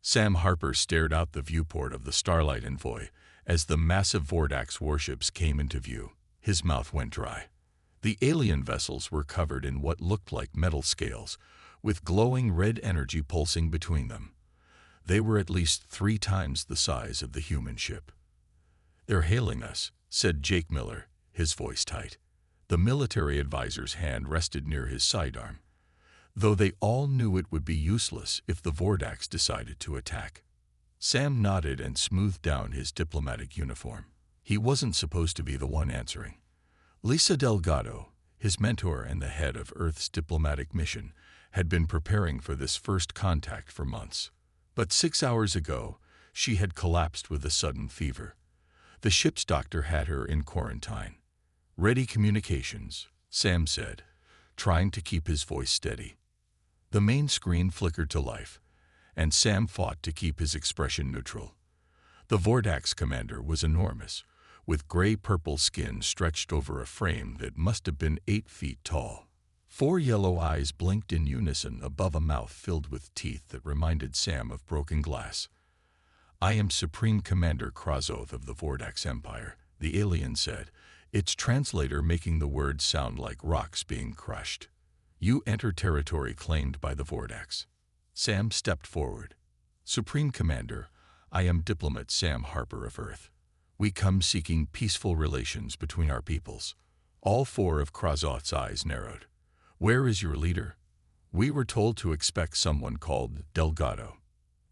Sam Harper stared out the viewport of the Starlight Envoy as the massive Vordax warships came into view. His mouth went dry. The alien vessels were covered in what looked like metal scales, with glowing red energy pulsing between them. They were at least 3 times the size of the human ship. "They're hailing us," said Jake Miller, his voice tight. The military advisor's hand rested near his sidearm, though they all knew it would be useless if the Vordax decided to attack. Sam nodded and smoothed down his diplomatic uniform. He wasn't supposed to be the one answering. Lisa Delgado, his mentor and the head of Earth's diplomatic mission, had been preparing for this first contact for months. But 6 hours ago, she had collapsed with a sudden fever. The ship's doctor had her in quarantine. "Ready communications," Sam said, trying to keep his voice steady. The main screen flickered to life, and Sam fought to keep his expression neutral. The Vordax commander was enormous, with gray-purple skin stretched over a frame that must have been 8 feet tall. 4 yellow eyes blinked in unison above a mouth filled with teeth that reminded Sam of broken glass. "I am Supreme Commander Krazoth of the Vordax Empire," the alien said, its translator making the words sound like rocks being crushed. "You enter territory claimed by the Vordax." Sam stepped forward. "Supreme Commander, I am Diplomat Sam Harper of Earth. We come seeking peaceful relations between our peoples." All 4 of Krazoth's eyes narrowed. "Where is your leader?" "We were told to expect someone called Delgado.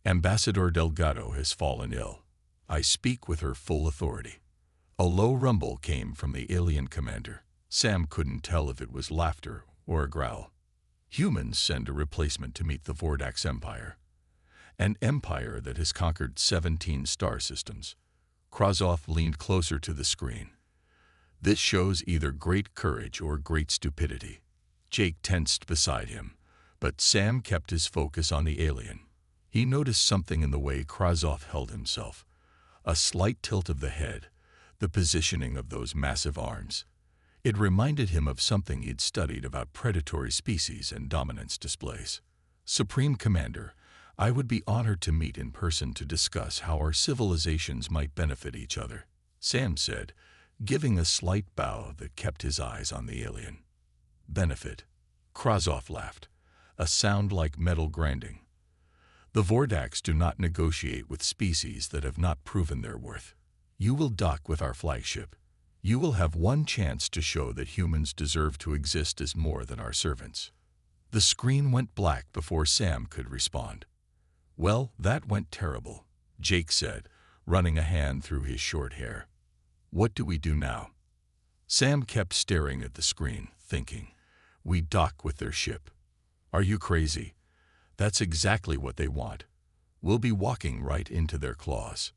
Ambassador Delgado has fallen ill. I speak with her full authority." A low rumble came from the alien commander. Sam couldn't tell if it was laughter or a growl. "Humans send a replacement to meet the Vordax Empire. An empire that has conquered 17 star systems." Krazoth leaned closer to the screen. "This shows either great courage or great stupidity." Jake tensed beside him, but Sam kept his focus on the alien. He noticed something in the way Krazoth held himself. A slight tilt of the head, the positioning of those massive arms. It reminded him of something he'd studied about predatory species and dominance displays. "Supreme Commander, I would be honored to meet in person to discuss how our civilizations might benefit each other," Sam said, giving a slight bow that kept his eyes on the alien. "Benefit?" Krazoth laughed, a sound like metal grinding. "The Vordax do not negotiate with species that have not proven their worth. You will dock with our flagship. You will have one chance to show that humans deserve to exist as more than our servants." The screen went black before Sam could respond. "Well, that went terrible," Jake said, running a hand through his short hair. "What do we do now?" Sam kept staring at the screen, thinking. "We dock with their ship. Are you crazy? That's exactly what they want. We'll be walking right into their claws."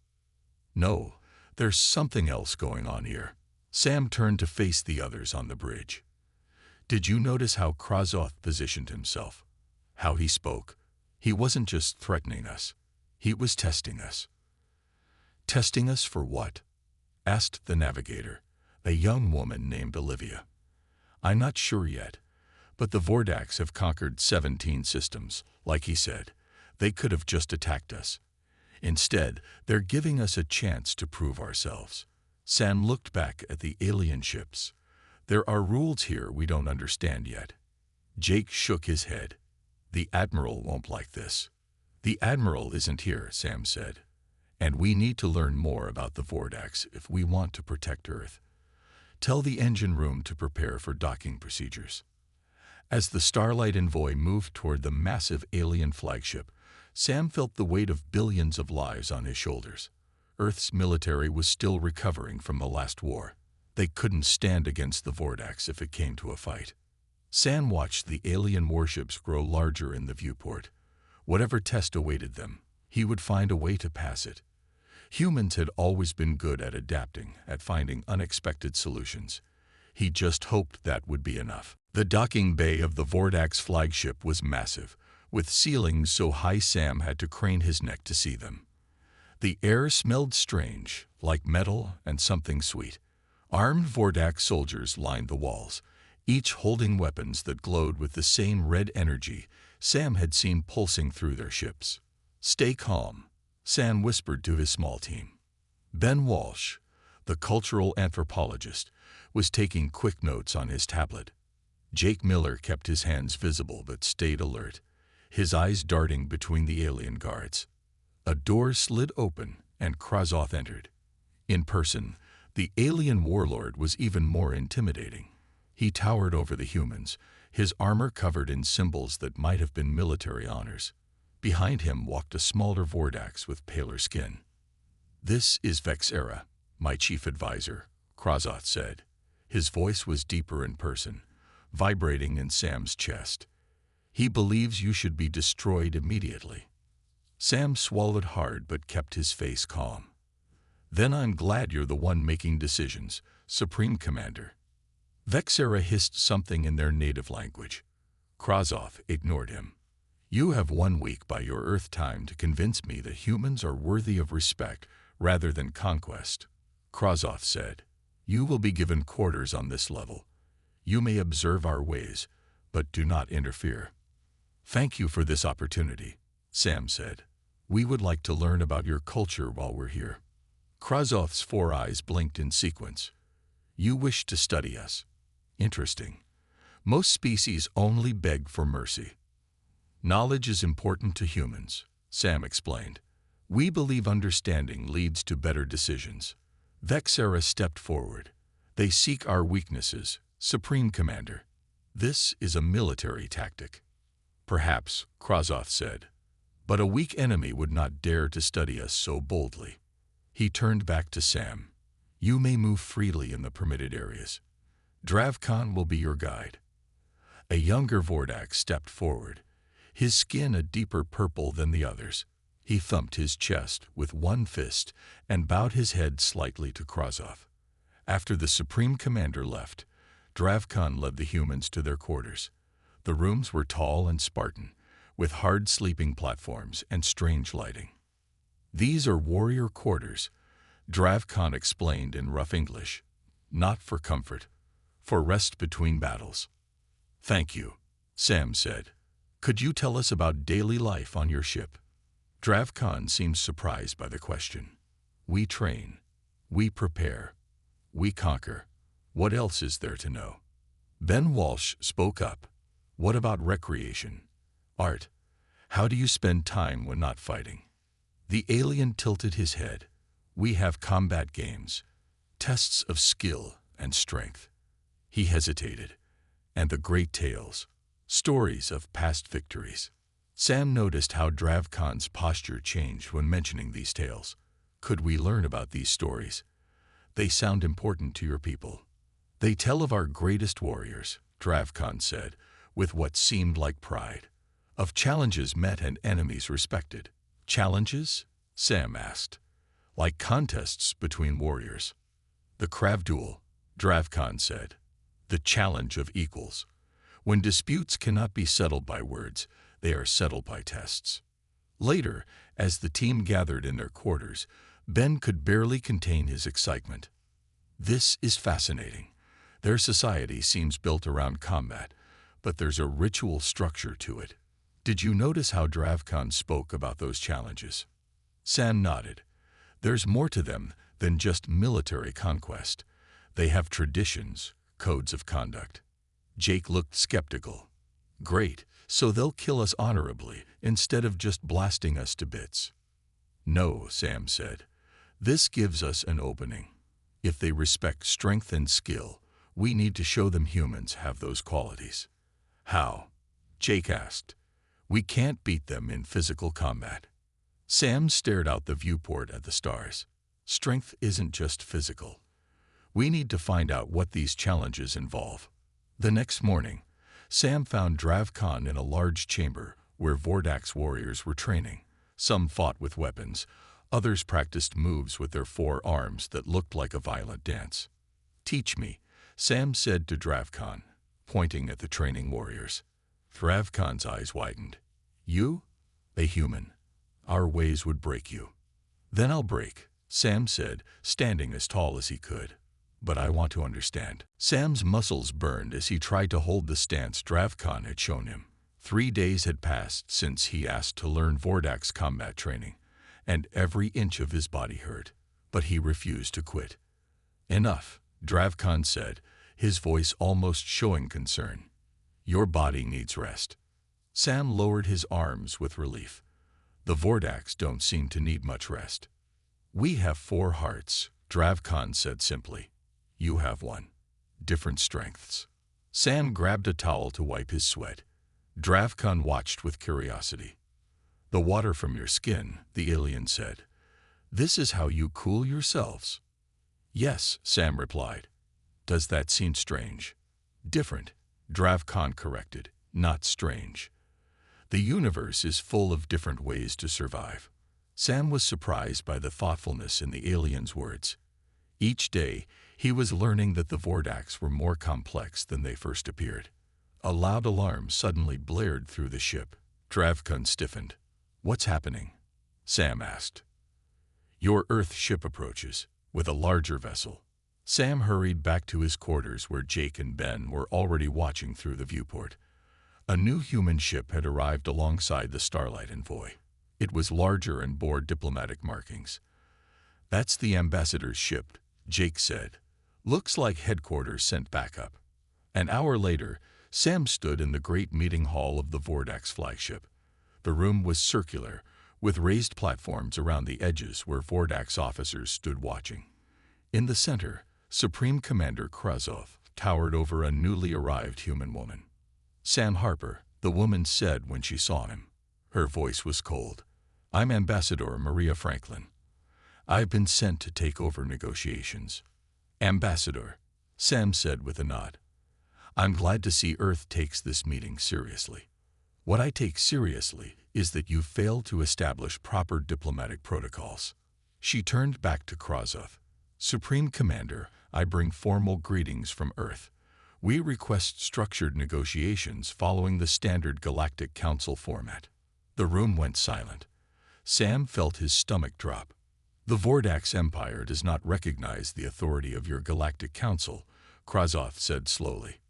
"No, there's something else going on here." Sam turned to face the others on the bridge. "Did you notice how Krazoth positioned himself? How he spoke? He wasn't just threatening us. He was testing us." "Testing us for what?" asked the navigator, a young woman named Olivia. "I'm not sure yet, but the Vordax have conquered 17 systems, like he said. They could have just attacked us. Instead, they're giving us a chance to prove ourselves." Sam looked back at the alien ships. "There are rules here we don't understand yet." Jake shook his head. "The Admiral won't like this." "The Admiral isn't here," Sam said. "And we need to learn more about the Vordax if we want to protect Earth. Tell the engine room to prepare for docking procedures." As the Starlight Envoy moved toward the massive alien flagship, Sam felt the weight of billions of lives on his shoulders. Earth's military was still recovering from the last war. They couldn't stand against the Vordax if it came to a fight. Sam watched the alien warships grow larger in the viewport. Whatever test awaited them, he would find a way to pass it. Humans had always been good at adapting, at finding unexpected solutions. He just hoped that would be enough. The docking bay of the Vordax flagship was massive, with ceilings so high Sam had to crane his neck to see them. The air smelled strange, like metal and something sweet. Armed Vordax soldiers lined the walls, each holding weapons that glowed with the same red energy Sam had seen pulsing through their ships. Stay calm, Sam whispered to his small team. Ben Walsh, the cultural anthropologist, was taking quick notes on his tablet. Jake Miller kept his hands visible but stayed alert, his eyes darting between the alien guards. A door slid open and Krazoth entered. In person, the alien warlord was even more intimidating. He towered over the humans, his armor covered in symbols that might have been military honors. Behind him walked a smaller Vordax with paler skin. "This is Vexera, my chief advisor," Krazoth said. His voice was deeper in person, vibrating in Sam's chest. "He believes you should be destroyed immediately." Sam swallowed hard but kept his face calm. "Then I'm glad you're the one making decisions, Supreme Commander." Vexera hissed something in their native language. Krazoth ignored him. "You have 1 week by your Earth time to convince me that humans are worthy of respect rather than conquest," Krazoth said. "You will be given quarters on this level. You may observe our ways, but do not interfere." "Thank you for this opportunity," Sam said. "We would like to learn about your culture while we're here." Krazoth's 4 eyes blinked in sequence. "You wish to study us? Interesting. Most species only beg for mercy." "Knowledge is important to humans," Sam explained. "We believe understanding leads to better decisions." Vexera stepped forward. "They seek our weaknesses, Supreme Commander. This is a military tactic." "Perhaps," Krazoth said, "but a weak enemy would not dare to study us so boldly." He turned back to Sam. "You may move freely in the permitted areas. Dravkhan will be your guide." A younger Vordax stepped forward, his skin a deeper purple than the others. He thumped his chest with one fist and bowed his head slightly to Krazoth. After the Supreme Commander left, Dravkhan led the humans to their quarters. The rooms were tall and Spartan, with hard sleeping platforms and strange lighting. "These are warrior quarters," Dravkhan explained in rough English. "Not for comfort, for rest between battles." "Thank you," Sam said. "Could you tell us about daily life on your ship?" Dravkhan seemed surprised by the question. "We train. We prepare. We conquer. What else is there to know?" Ben Walsh spoke up. "What about recreation? Art? How do you spend time when not fighting?" The alien tilted his head. "We have combat games, tests of skill and strength." He hesitated. "And the great tales, stories of past victories." Sam noticed how Dravkhan's posture changed when mentioning these tales. "Could we learn about these stories? They sound important to your people." "They tell of our greatest warriors," Dravkhan said, with what seemed like pride. "Of challenges met and enemies respected." "Challenges?" Sam asked. "Like contests between warriors." "The Krav Duel," Dravkhan said. "The challenge of equals. When disputes cannot be settled by words, they are settled by tests." Later, as the team gathered in their quarters, Ben could barely contain his excitement. "This is fascinating. Their society seems built around combat, but there's a ritual structure to it. Did you notice how Dravkhan spoke about those challenges?" Sam nodded. "There's more to them than just military conquest. They have traditions, codes of conduct." Jake looked skeptical. "Great, so they'll kill us honorably instead of just blasting us to bits." "No," Sam said. "This gives us an opening. If they respect strength and skill, we need to show them humans have those qualities." "How?" Jake asked. "We can't beat them in physical combat." Sam stared out the viewport at the stars. "Strength isn't just physical. We need to find out what these challenges involve." The next morning, Sam found Dravkhan in a large chamber where Vordax warriors were training. Some fought with weapons, others practiced moves with their 4 arms that looked like a violent dance. "Teach me," Sam said to Dravkhan, pointing at the training warriors. Dravkhan's eyes widened. "You? A human. Our ways would break you." "Then I'll break," Sam said, standing as tall as he could. "But I want to understand." Sam's muscles burned as he tried to hold the stance Dravkhan had shown him. 3 days had passed since he asked to learn Vordax combat training, and every inch of his body hurt, but he refused to quit. Enough, Dravkan said, his voice almost showing concern. Your body needs rest. Sam lowered his arms with relief. The Vordax don't seem to need much rest. We have 4 hearts, Dravkan said simply. You have 1. Different strengths. Sam grabbed a towel to wipe his sweat. Dravkan watched with curiosity. The water from your skin, the alien said. This is how you cool yourselves. Yes, Sam replied. Does that seem strange? Different, Dravkan corrected, not strange. The universe is full of different ways to survive. Sam was surprised by the thoughtfulness in the alien's words. Each day, he was learning that the Vordax were more complex than they first appeared. A loud alarm suddenly blared through the ship. Dravkan stiffened. What's happening? Sam asked. Your Earth ship approaches, with a larger vessel. Sam hurried back to his quarters where Jake and Ben were already watching through the viewport. A new human ship had arrived alongside the Starlight Envoy. It was larger and bore diplomatic markings. That's the ambassador's ship, Jake said. Looks like headquarters sent backup. An hour later, Sam stood in the great meeting hall of the Vordax flagship. The room was circular, with raised platforms around the edges where Vordax officers stood watching. In the center, Supreme Commander Krazov towered over a newly arrived human woman. Sam Harper, the woman said when she saw him. Her voice was cold. I'm Ambassador Maria Franklin. I've been sent to take over negotiations. Ambassador, Sam said with a nod. I'm glad to see Earth takes this meeting seriously. What I take seriously is that you failed to establish proper diplomatic protocols. She turned back to Krazov. Supreme Commander, I bring formal greetings from Earth. We request structured negotiations following the standard Galactic Council format. The room went silent. Sam felt his stomach drop. The Vordax Empire does not recognize the authority of your Galactic Council, Krazov said slowly.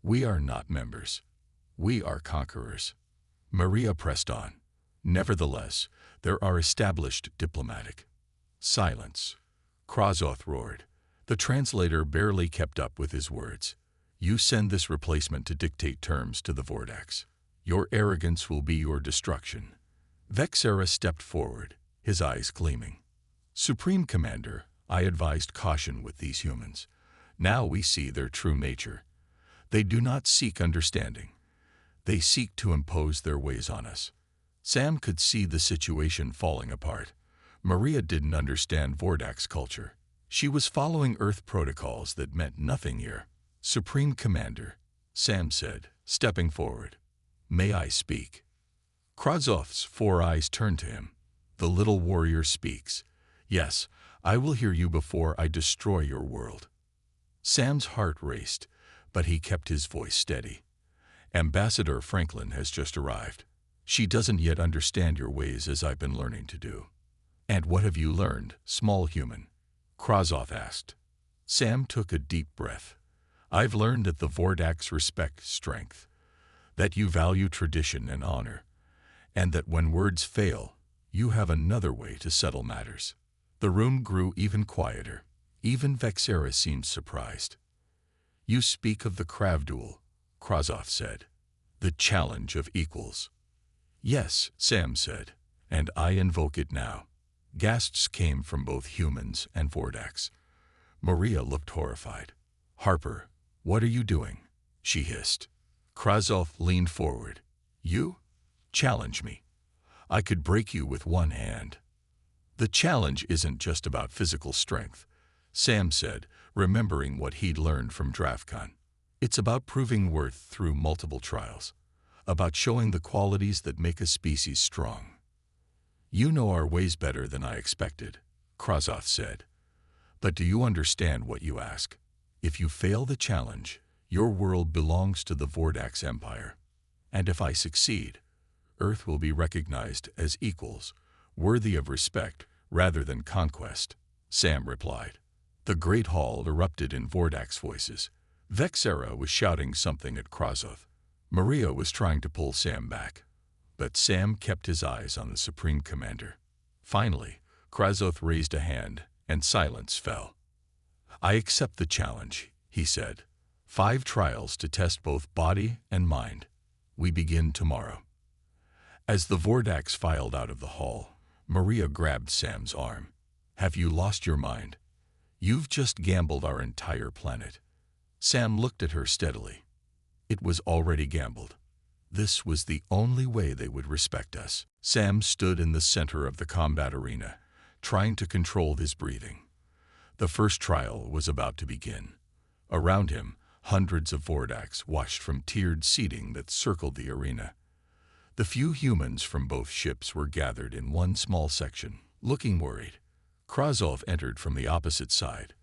We are not members. We are conquerors. Maria pressed on. Nevertheless, there are established diplomatic. Silence. Krazov roared. The translator barely kept up with his words. You send this replacement to dictate terms to the Vordax. Your arrogance will be your destruction. Vexera stepped forward, his eyes gleaming. Supreme Commander, I advised caution with these humans. Now we see their true nature. They do not seek understanding. They seek to impose their ways on us. Sam could see the situation falling apart. Maria didn't understand Vordax culture. She was following Earth protocols that meant nothing here. Supreme Commander, Sam said, stepping forward. May I speak? Krazov's 4 eyes turned to him. The little warrior speaks. Yes, I will hear you before I destroy your world. Sam's heart raced, but he kept his voice steady. Ambassador Franklin has just arrived. She doesn't yet understand your ways as I've been learning to do. And what have you learned, small human? Krazov asked. Sam took a deep breath. I've learned that the Vordax respect strength, that you value tradition and honor, and that when words fail, you have another way to settle matters. The room grew even quieter. Even Vexera seemed surprised. You speak of the Krav duel, Krazov said. The challenge of equals. Yes, Sam said, and I invoke it now. Gasps came from both humans and Vordax. Maria looked horrified. Harper, what are you doing? She hissed. Krazov leaned forward. You? Challenge me. I could break you with one hand. The challenge isn't just about physical strength, Sam said, remembering what he'd learned from Dravkan. It's about proving worth through multiple trials, about showing the qualities that make a species strong. You know our ways better than I expected, Krazov said. But do you understand what you ask? If you fail the challenge, your world belongs to the Vordax Empire. And if I succeed, Earth will be recognized as equals, worthy of respect rather than conquest, Sam replied. The great hall erupted in Vordax voices. Vexera was shouting something at Krazov. Maria was trying to pull Sam back, but Sam kept his eyes on the Supreme Commander. Finally, Krazoth raised a hand, and silence fell. "I accept the challenge," he said. "5 trials to test both body and mind. We begin tomorrow." As the Vordax filed out of the hall, Maria grabbed Sam's arm. "Have you lost your mind? You've just gambled our entire planet." Sam looked at her steadily. It was already gambled. This was the only way they would respect us. Sam stood in the center of the combat arena, trying to control his breathing. The first trial was about to begin. Around him, hundreds of Vordax watched from tiered seating that circled the arena. The few humans from both ships were gathered in one small section, looking worried. Krazoth entered from the opposite side.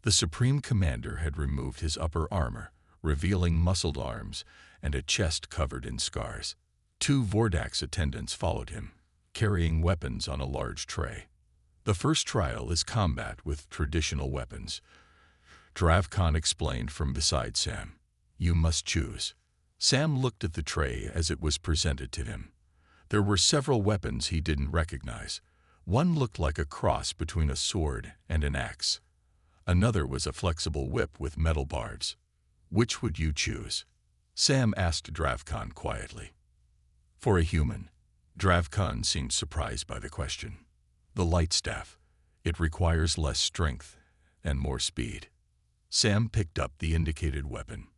The Supreme Commander had removed his upper armor, revealing muscled arms and a chest covered in scars. 2 Vordax attendants followed him, carrying weapons on a large tray. "The first trial is combat with traditional weapons," Dravkhan explained from beside Sam. "You must choose." Sam looked at the tray as it was presented to him. There were several weapons he didn't recognize. One looked like a cross between a sword and an axe. Another was a flexible whip with metal barbs. "Which would you choose?" Sam asked Dravkhan quietly. "For a human." Dravkhan seemed surprised by the question. "The light staff. It requires less strength and more speed." Sam picked up the indicated weapon.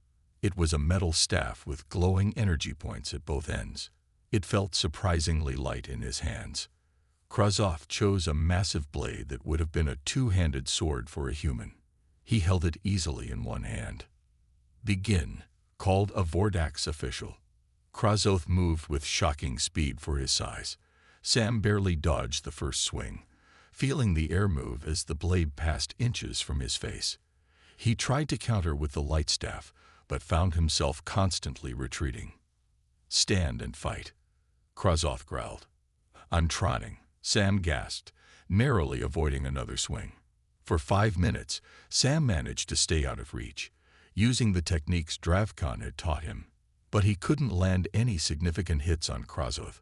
It was a metal staff with glowing energy points at both ends. It felt surprisingly light in his hands. Krazoth chose a massive blade that would have been a 2-handed sword for a human. He held it easily in one hand. "Begin," called a Vordax official. Krazoth moved with shocking speed for his size. Sam barely dodged the first swing, feeling the air move as the blade passed inches from his face. He tried to counter with the light staff, but found himself constantly retreating. "Stand and fight," Krazoth growled. "I'm trying," Sam gasped, narrowly avoiding another swing. For 5 minutes, Sam managed to stay out of reach, using the techniques Dravkhan had taught him. But he couldn't land any significant hits on Krazoth.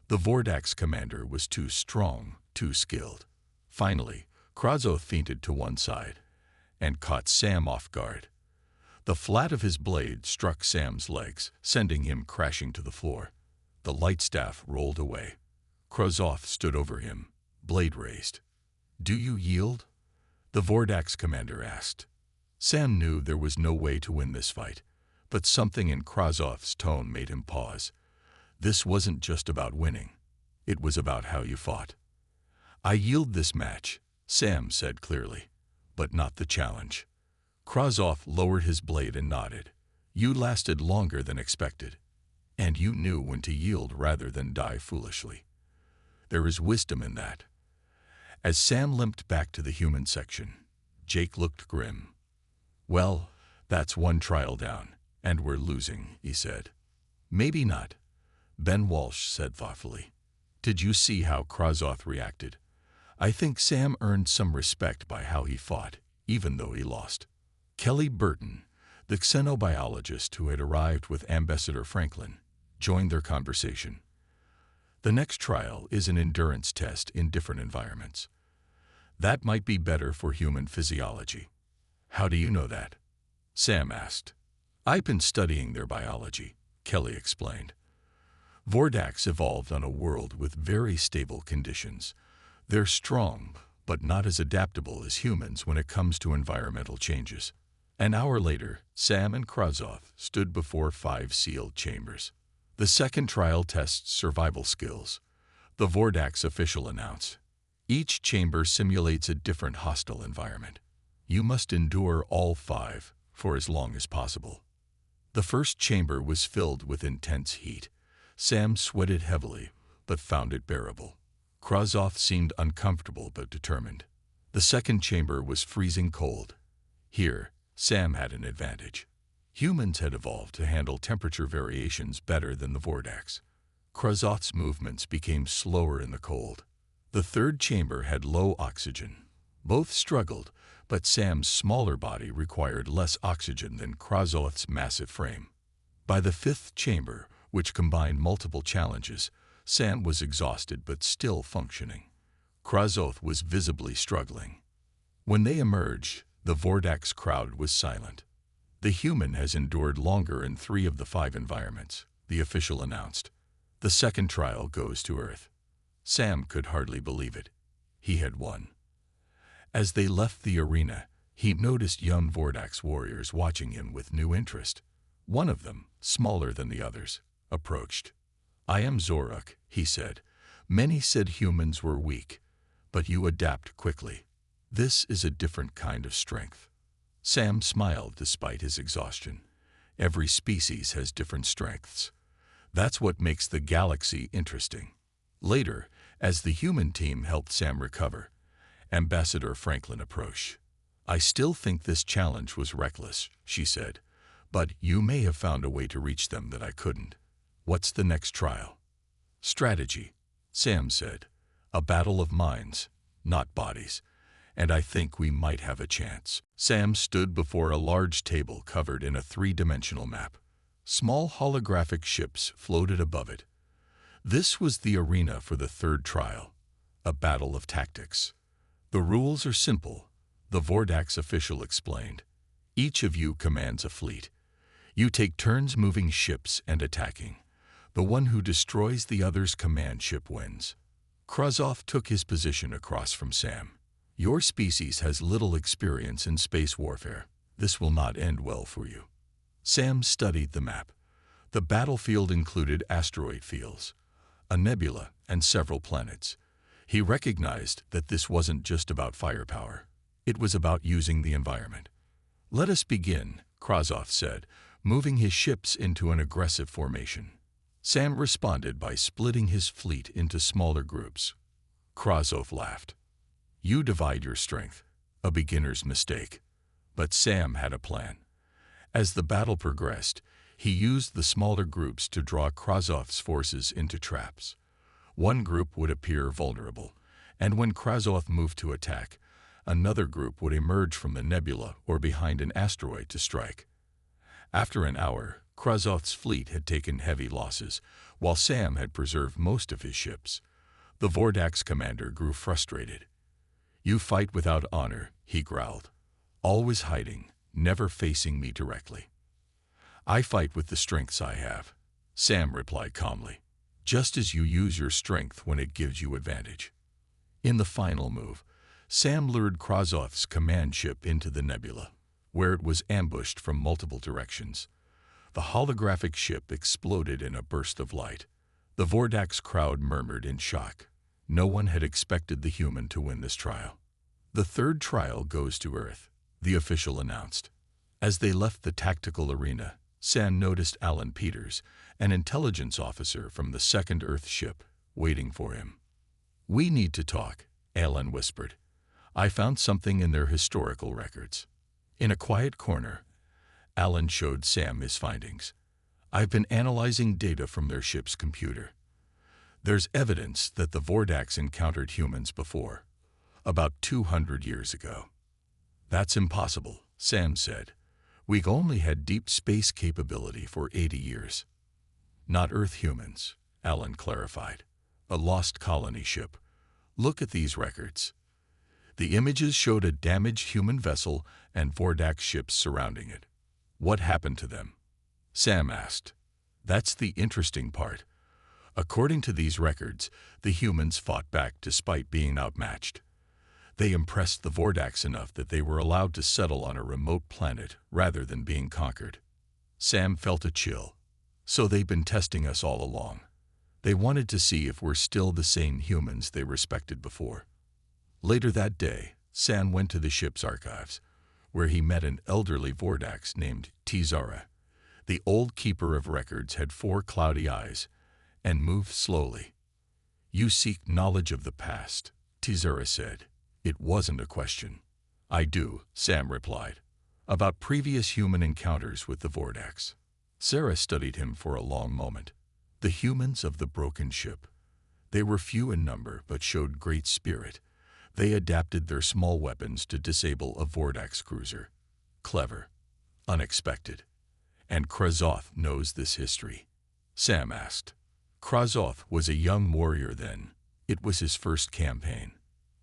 The Vordax commander was too strong, too skilled. Finally, Krazoth feinted to one side and caught Sam off guard. The flat of his blade struck Sam's legs, sending him crashing to the floor. The light staff rolled away. Krazoth stood over him, blade raised. "Do you yield?" the Vordax commander asked. Sam knew there was no way to win this fight, but something in Krazoth's tone made him pause. This wasn't just about winning. It was about how you fought. "I yield this match," Sam said clearly, "but not the challenge." Krazoth lowered his blade and nodded. "You lasted longer than expected, and you knew when to yield rather than die foolishly. There is wisdom in that." As Sam limped back to the human section, Jake looked grim. "Well, that's one trial down, and we're losing," he said. "Maybe not," Ben Walsh said thoughtfully. "Did you see how Krazoth reacted? I think Sam earned some respect by how he fought, even though he lost." Kelly Burton, the xenobiologist who had arrived with Ambassador Franklin, joined their conversation. "The next trial is an endurance test in different environments. That might be better for human physiology." "How do you know that?" Sam asked. "I've been studying their biology," Kelly explained. Vordax evolved on a world with very stable conditions. They're strong, but not as adaptable as humans when it comes to environmental changes. An hour later, Sam and Krazoth stood before 5 sealed chambers. "The second trial tests survival skills," the Vordax official announced. "Each chamber simulates a different hostile environment. You must endure all 5 for as long as possible." The first chamber was filled with intense heat. Sam sweated heavily, but found it bearable. Krazoth seemed uncomfortable but determined. The second chamber was freezing cold. Here, Sam had an advantage. Humans had evolved to handle temperature variations better than the Vordax. Krazoth's movements became slower in the cold. The third chamber had low oxygen. Both struggled, but Sam's smaller body required less oxygen than Krazoth's massive frame. By the fifth chamber, which combined multiple challenges, Sam was exhausted but still functioning. Krazoth was visibly struggling. When they emerged, the Vordax crowd was silent. The human has endured longer in 3 of the 5 environments, the official announced. The second trial goes to Earth. Sam could hardly believe it. He had won. As they left the arena, he noticed young Vordax warriors watching him with new interest. One of them, smaller than the others, approached. "I am Zoruk," he said. "Many said humans were weak, but you adapt quickly. This is a different kind of strength." Sam smiled despite his exhaustion. Every species has different strengths. That's what makes the galaxy interesting. Later, as the human team helped Sam recover, Ambassador Franklin approached. "I still think this challenge was reckless," she said, "but you may have found a way to reach them that I couldn't. What's the next trial?" "Strategy," Sam said. "A battle of minds, not bodies, and I think we might have a chance." Sam stood before a large table covered in a 3-dimensional map. Small holographic ships floated above it. This was the arena for the third trial, a battle of tactics. "The rules are simple," the Vordax official explained. "Each of you commands a fleet. You take turns moving ships and attacking. The one who destroys the other's command ship wins." Krazoth took his position across from Sam. "Your species has little experience in space warfare. This will not end well for you." Sam studied the map. The battlefield included asteroid fields, a nebula, and several planets. He recognized that this wasn't just about firepower. It was about using the environment. "Let us begin," Krazoth said, moving his ships into an aggressive formation. Sam responded by splitting his fleet into smaller groups. Krazoth laughed. "You divide your strength, a beginner's mistake." But Sam had a plan. As the battle progressed, he used the smaller groups to draw Krazoth's forces into traps. One group would appear vulnerable, and when Krazoth moved to attack, another group would emerge from the nebula or behind an asteroid to strike. After an hour, Krazoth's fleet had taken heavy losses, while Sam had preserved most of his ships. The Vordax commander grew frustrated. "You fight without honor," he growled. "Always hiding, never facing me directly." "I fight with the strengths I have," Sam replied calmly, "just as you use your strength when it gives you advantage." In the final move, Sam lured Krazoth's command ship into the nebula, where it was ambushed from multiple directions. The holographic ship exploded in a burst of light. The Vordax crowd murmured in shock. No one had expected the human to win this trial. "The third trial goes to Earth," the official announced. As they left the tactical arena, Sam noticed Alan Peters, an intelligence officer from the second Earth ship, waiting for him. "We need to talk," Alan whispered. "I found something in their historical records." In a quiet corner, Alan showed Sam his findings. "I've been analyzing data from their ship's computer. There's evidence that the Vordax encountered humans before, about 200 years ago." "That's impossible," Sam said. "We've only had deep space capability for 80 years. "Not Earth humans," Alan clarified. "A lost colony ship. Look at these records." The images showed a damaged human vessel and Vordax ships surrounding it. "What happened to them?" Sam asked. "That's the interesting part. According to these records, the humans fought back despite being outmatched. They impressed the Vordax enough that they were allowed to settle on a remote planet rather than being conquered." Sam felt a chill. "So they've been testing us all along. They wanted to see if we're still the same humans they respected before." Later that day, Sam went to the ship's archives, where he met an elderly Vordax named Tizara. The old keeper of records had 4 cloudy eyes and moved slowly. "You seek knowledge of the past," Tizara said. It wasn't a question. "I do," Sam replied. "About previous human encounters with the Vordax." Sarah studied him for a long moment. "The humans of the broken ship. They were few in number but showed great spirit. They adapted their small weapons to disable a Vordax cruiser. Clever. Unexpected. And Krazoth knows this history? Sam asked. Krazoth was a young warrior then. It was his first campaign.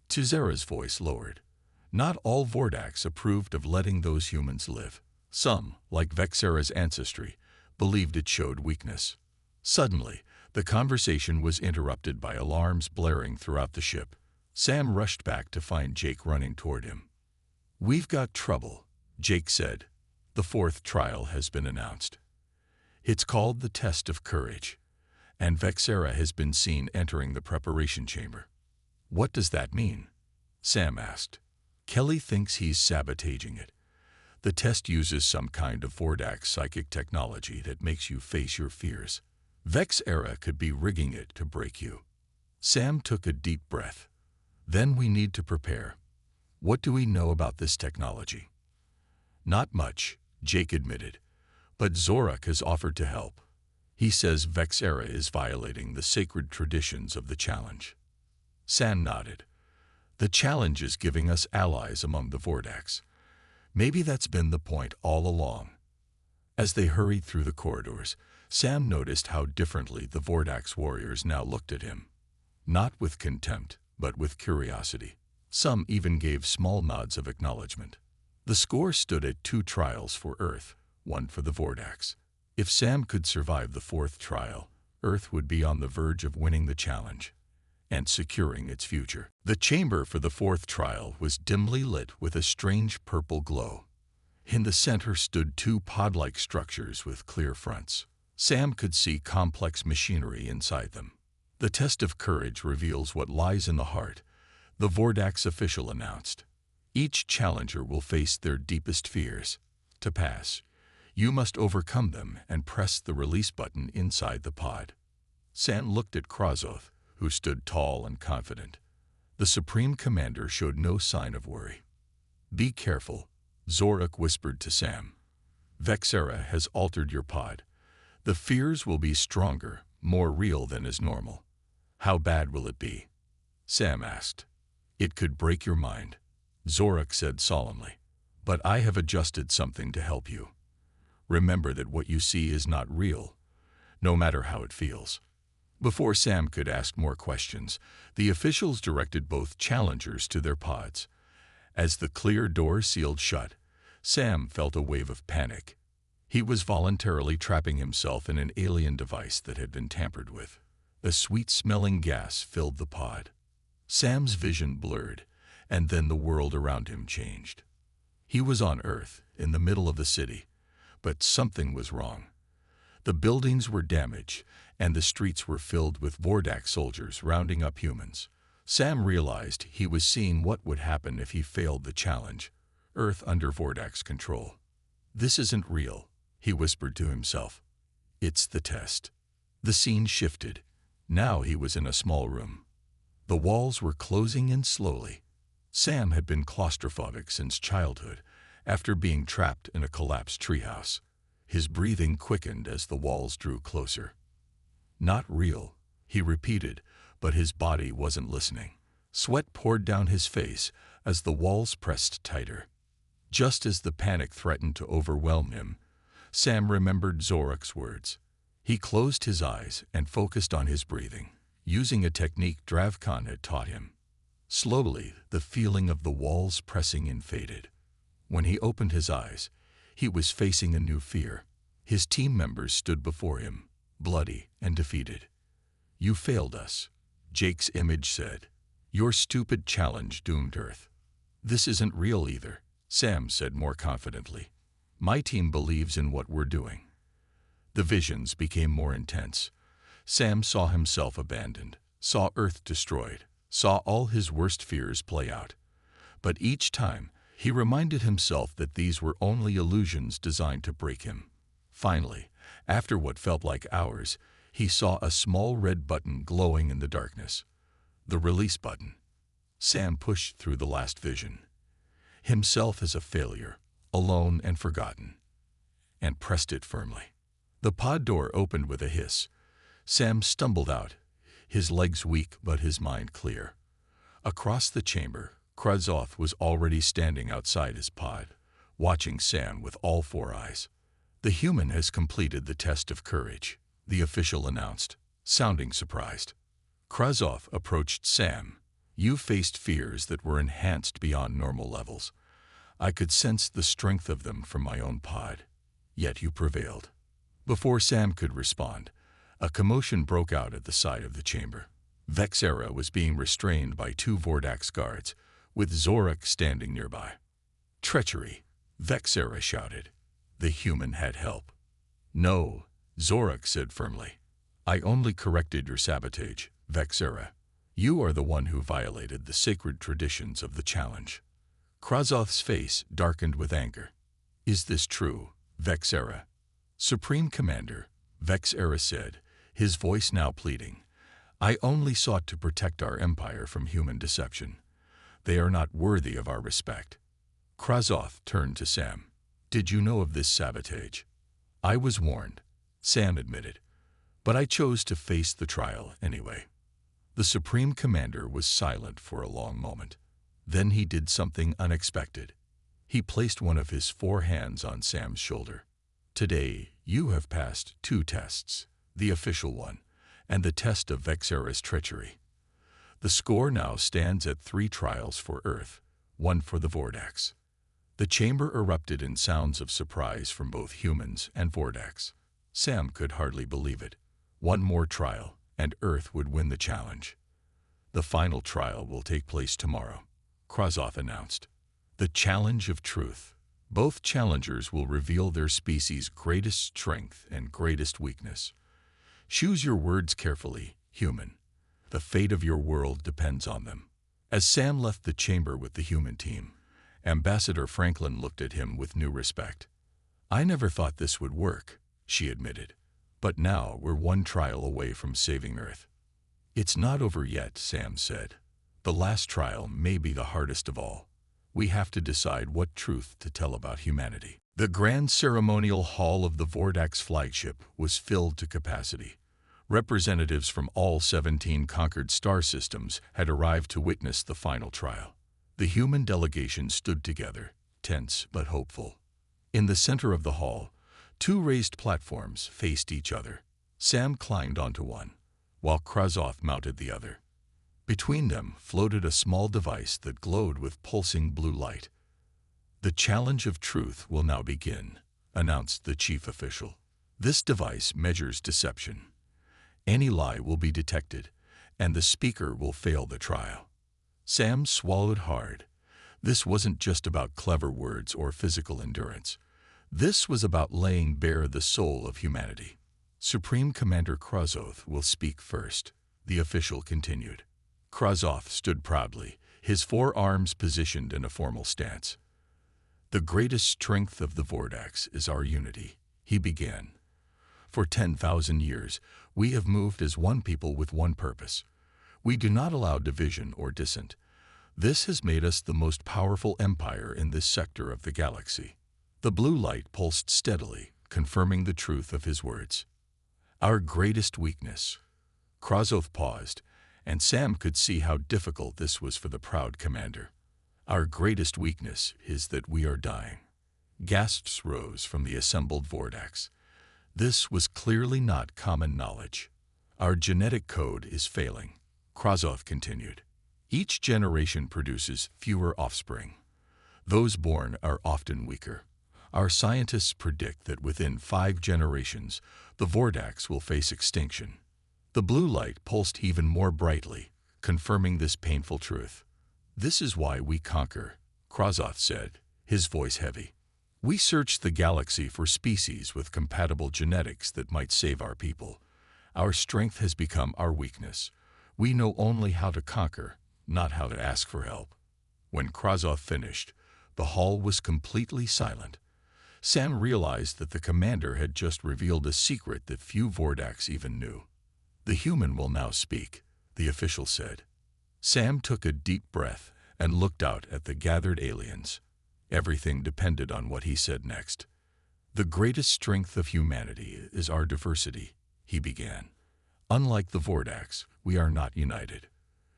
Tizera's voice lowered. Not all Vordax approved of letting those humans live. Some, like Vexera's ancestry, believed it showed weakness. Suddenly, the conversation was interrupted by alarms blaring throughout the ship. Sam rushed back to find Jake running toward him. "We've got trouble," Jake said. "The fourth trial has been announced. It's called the Test of Courage, and Vexera has been seen entering the preparation chamber." "What does that mean?" Sam asked. "Kelly thinks he's sabotaging it. The test uses some kind of Vordax psychic technology that makes you face your fears. Vexera could be rigging it to break you." Sam took a deep breath. "Then we need to prepare. What do we know about this technology?" "Not much," Jake admitted, "but Zorak has offered to help. He says Vexera is violating the sacred traditions of the challenge." Sam nodded. "The challenge is giving us allies among the Vordax. Maybe that's been the point all along." As they hurried through the corridors, Sam noticed how differently the Vordax warriors now looked at him. Not with contempt, but with curiosity. Some even gave small nods of acknowledgement. The score stood at 2 trials for Earth, 1 for the Vordax. If Sam could survive the 4th trial, Earth would be on the verge of winning the challenge and securing its future. The chamber for the 4th trial was dimly lit with a strange purple glow. In the center stood 2 pod-like structures with clear fronts. Sam could see complex machinery inside them. "The test of courage reveals what lies in the heart," the Vordax official announced. "Each challenger will face their deepest fears. To pass, you must overcome them and press the release button inside the pod." Sam looked at Krazoth, who stood tall and confident. The Supreme Commander showed no sign of worry. "Be careful," Zorak whispered to Sam. "Vexera has altered your pod. The fears will be stronger, more real than is normal." "How bad will it be?" Sam asked. "It could break your mind," Zorak said solemnly. "But I have adjusted something to help you. Remember that what you see is not real, no matter how it feels." Before Sam could ask more questions, the officials directed both challengers to their pods. As the clear door sealed shut, Sam felt a wave of panic. He was voluntarily trapping himself in an alien device that had been tampered with. A sweet-smelling gas filled the pod. Sam's vision blurred, and then the world around him changed. He was on Earth, in the middle of the city, but something was wrong. The buildings were damaged, and the streets were filled with Vordax soldiers rounding up humans. Sam realized he was seeing what would happen if he failed the challenge. Earth under Vordax control. "This isn't real," he whispered to himself. "It's the test." The scene shifted. Now he was in a small room. The walls were closing in slowly. Sam had been claustrophobic since childhood, after being trapped in a collapsed treehouse. His breathing quickened as the walls drew closer. "Not real," he repeated, but his body wasn't listening. Sweat poured down his face as the walls pressed tighter. Just as the panic threatened to overwhelm him, Sam remembered Zorak's words. He closed his eyes and focused on his breathing, using a technique Dravkan had taught him. Slowly, the feeling of the walls pressing in faded. When he opened his eyes, he was facing a new fear. His team members stood before him, bloody and defeated. "You failed us," Jake's image said. "Your stupid challenge doomed Earth." "This isn't real either," Sam said more confidently. "My team believes in what we're doing." The visions became more intense. Sam saw himself abandoned, saw Earth destroyed, saw all his worst fears play out. But each time, he reminded himself that these were only illusions designed to break him. Finally, after what felt like hours, he saw a small red button glowing in the darkness. The release button. Sam pushed through the last vision. Himself as a failure, alone and forgotten, and pressed it firmly. The pod door opened with a hiss. Sam stumbled out, his legs weak but his mind clear. Across the chamber, Krazoth was already standing outside his pod, watching Sam with all 4 eyes. The human has completed the test of courage, the official announced, sounding surprised. Krasov approached Sam. You faced fears that were enhanced beyond normal levels. I could sense the strength of them from my own pod. Yet you prevailed. Before Sam could respond, a commotion broke out at the side of the chamber. Vexera was being restrained by 2 Vordax guards, with Zorak standing nearby. Treachery, Vexera shouted. The human had help. No, Zorak said firmly. I only corrected your sabotage, Vexera. You are the one who violated the sacred traditions of the challenge. Krasov's face darkened with anger. Is this true, Vexera? Supreme Commander, Vexera said, his voice now pleading. I only sought to protect our empire from human deception. They are not worthy of our respect. Krasov turned to Sam. Did you know of this sabotage? I was warned, Sam admitted, but I chose to face the trial anyway. The Supreme Commander was silent for a long moment. Then he did something unexpected. He placed one of his 4 hands on Sam's shoulder. Today, you have passed 2 tests, the official one, and the test of Vexera's treachery. The score now stands at 3 trials for Earth, 1 for the Vordax. The chamber erupted in sounds of surprise from both humans and Vordax. Sam could hardly believe it. 1 more trial, and Earth would win the challenge. The final trial will take place tomorrow, Krasov announced. The challenge of truth. Both challengers will reveal their species' greatest strength and greatest weakness. Choose your words carefully, human. The fate of your world depends on them. As Sam left the chamber with the human team, Ambassador Franklin looked at him with new respect. I never thought this would work, she admitted. But now we're 1 trial away from saving Earth. It's not over yet, Sam said. The last trial may be the hardest of all. We have to decide what truth to tell about humanity. The grand ceremonial hall of the Vordax flagship was filled to capacity. Representatives from all 17 conquered star systems had arrived to witness the final trial. The human delegation stood together, tense but hopeful. In the center of the hall, 2 raised platforms faced each other. Sam climbed onto one, while Krasov mounted the other. Between them floated a small device that glowed with pulsing blue light. The challenge of truth will now begin, announced the chief official. This device measures deception. Any lie will be detected, and the speaker will fail the trial. Sam swallowed hard. This wasn't just about clever words or physical endurance. This was about laying bare the soul of humanity. Supreme Commander Krasov will speak first, the official continued. Krasov stood proudly, his 4 arms positioned in a formal stance. The greatest strength of the Vordax is our unity, he began. For 10,000 years, we have moved as one people with one purpose. We do not allow division or dissent. This has made us the most powerful empire in this sector of the galaxy. The blue light pulsed steadily, confirming the truth of his words. Our greatest weakness. Krasov paused, and Sam could see how difficult this was for the proud commander. Our greatest weakness is that we are dying. Gasps rose from the assembled Vordax. This was clearly not common knowledge. Our genetic code is failing, Krasov continued. Each generation produces fewer offspring. Those born are often weaker. Our scientists predict that within 5 generations, the Vordax will face extinction. The blue light pulsed even more brightly, confirming this painful truth. This is why we conquer, Krasov said, his voice heavy. We search the galaxy for species with compatible genetics that might save our people. Our strength has become our weakness. We know only how to conquer, not how to ask for help. When Krasov finished, the hall was completely silent. Sam realized that the commander had just revealed a secret that few Vordax even knew. The human will now speak, the official said. Sam took a deep breath and looked out at the gathered aliens. Everything depended on what he said next. The greatest strength of humanity is our diversity, he began. Unlike the Vordax, we are not united.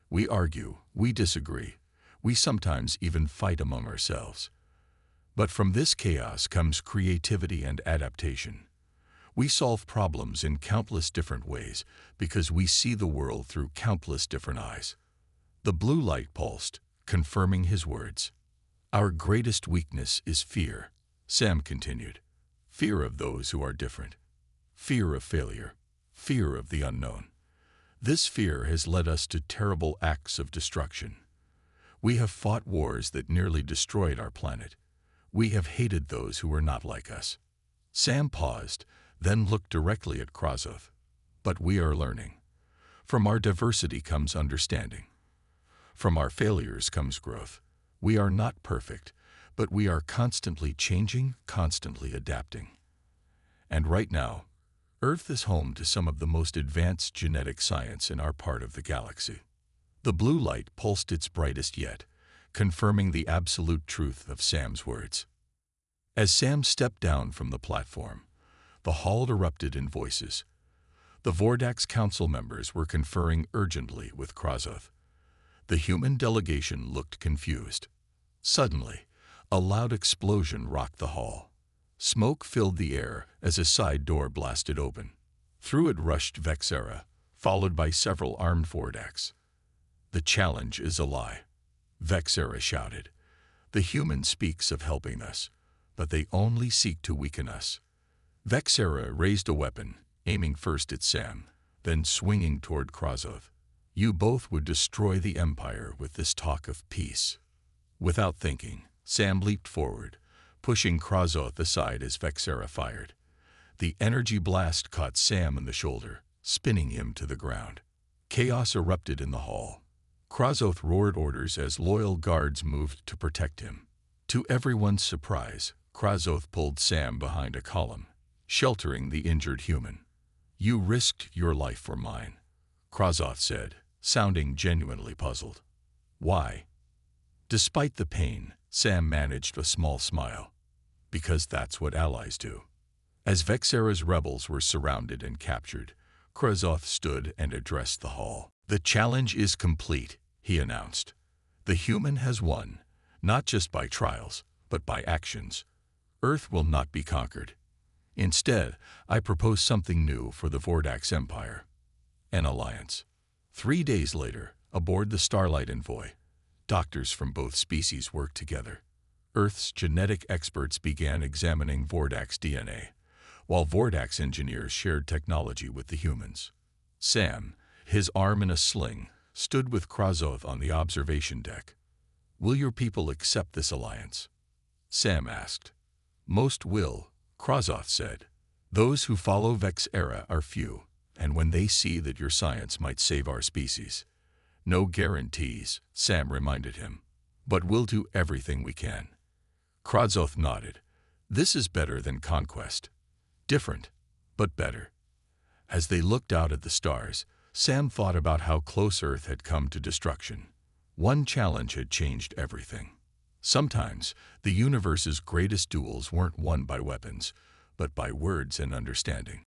We argue, we disagree, we sometimes even fight among ourselves. But from this chaos comes creativity and adaptation. We solve problems in countless different ways because we see the world through countless different eyes. The blue light pulsed, confirming his words. Our greatest weakness is fear, Sam continued. Fear of those who are different. Fear of failure. Fear of the unknown. This fear has led us to terrible acts of destruction. We have fought wars that nearly destroyed our planet. We have hated those who were not like us. Sam paused, then looked directly at Krazoth. But we are learning. From our diversity comes understanding. From our failures comes growth. We are not perfect, but we are constantly changing, constantly adapting. And right now, Earth is home to some of the most advanced genetic science in our part of the galaxy. The blue light pulsed its brightest yet, confirming the absolute truth of Sam's words. As Sam stepped down from the platform, the hall erupted in voices. The Vordax council members were conferring urgently with Krazoth. The human delegation looked confused. Suddenly, a loud explosion rocked the hall. Smoke filled the air as a side door blasted open. Through it rushed Vexera, followed by several armed Vordax. The challenge is a lie, Vexera shouted. The human speaks of helping us, but they only seek to weaken us. Vexera raised a weapon, aiming first at Sam, then swinging toward Krazoth. You both would destroy the Empire with this talk of peace. Without thinking, Sam leaped forward, pushing Krazoth aside as Vexera fired. The energy blast caught Sam in the shoulder, spinning him to the ground. Chaos erupted in the hall. Krazoth roared orders as loyal guards moved to protect him. To everyone's surprise, Krazoth pulled Sam behind a column, sheltering the injured human. You risked your life for mine, Krazoth said, sounding genuinely puzzled. Why? Despite the pain, Sam managed a small smile. Because that's what allies do. As Vexera's rebels were surrounded and captured, Krazoth stood and addressed the hall. The challenge is complete, he announced. The human has won, not just by trials, but by actions. Earth will not be conquered. Instead, I propose something new for the Vordax Empire. An alliance. 3 days later, aboard the Starlight Envoy, doctors from both species worked together. Earth's genetic experts began examining Vordax DNA, while Vordax engineers shared technology with the humans. Sam, his arm in a sling, stood with Krazoth on the observation deck. Will your people accept this alliance? Sam asked. Most will, Krazoth said. Those who follow Vexera are few, and when they see that your science might save our species. No guarantees, Sam reminded him, but we'll do everything we can. Krazoth nodded. This is better than conquest. Different, but better. As they looked out at the stars, Sam thought about how close Earth had come to destruction. One challenge had changed everything. Sometimes, the universe's greatest duels weren't won by weapons, but by words and understanding.